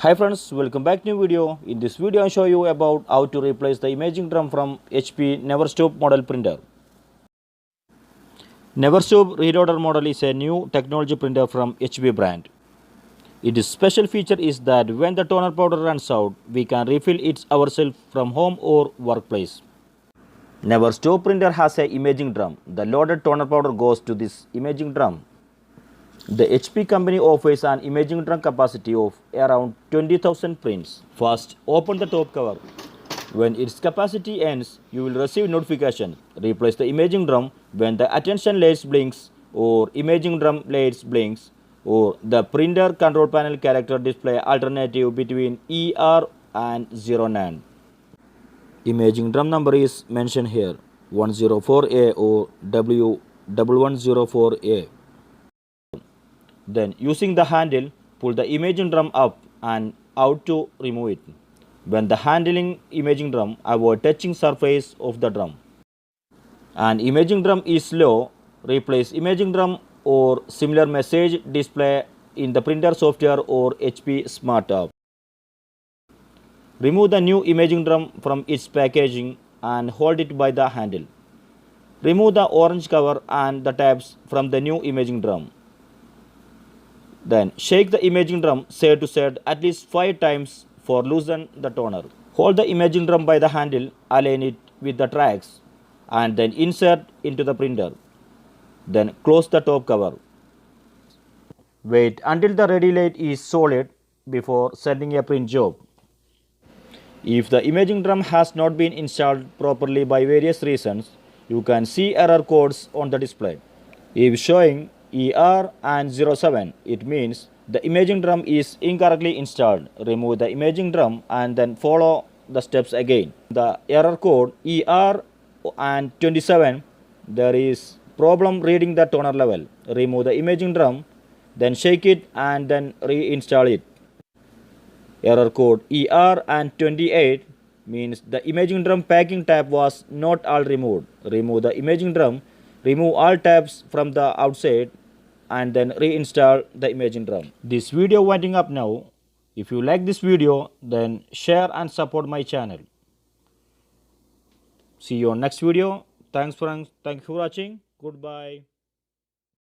Hi friends, welcome back to new video. In this video I show you about how to replace the imaging drum from HP Neverstop model printer. Neverstop reloader model is a new technology printer from HP brand. Its special feature is that when the toner powder runs out, we can refill it ourselves from home or workplace. Neverstop printer has a imaging drum. The loaded toner powder goes to this imaging drum. The HP company offers an imaging drum capacity of around 20,000 prints. First, open the top cover. When its capacity ends, you will receive notification. Replace the imaging drum when the attention lights blinks or imaging drum lights blinks or the printer control panel character display alternative between ER and 09. Imaging drum number is mentioned here 104A or w1104A. Then using the handle, pull the imaging drum up and out to remove it. When the handling imaging drum, avoid touching surface of the drum. And imaging drum is low, replace imaging drum or similar message display in the printer software or HP Smart app. Remove the new imaging drum from its packaging and hold it by the handle. Remove the orange cover and the tabs from the new imaging drum. Then shake the imaging drum side to side at least 5 times for loosen the toner. Hold the imaging drum by the handle, align it with the tracks and then insert into the printer. Then close the top cover. Wait until the ready light is solid before sending a print job. If the imaging drum has not been installed properly by various reasons, you can see error codes on the display. If showing ER and 07, it means the imaging drum is incorrectly installed. Remove the imaging drum and then follow the steps again. The error code ER and 27, there is problem reading the toner level. Remove the imaging drum, then shake it and then reinstall it. Error code ER and 28 means the imaging drum packing tab was not all removed. Remove the imaging drum, remove all tabs from the outside and then reinstall the imaging drum. This video winding up now. If you like this video, then share and support my channel. See you on next video. Thank you for watching. Goodbye.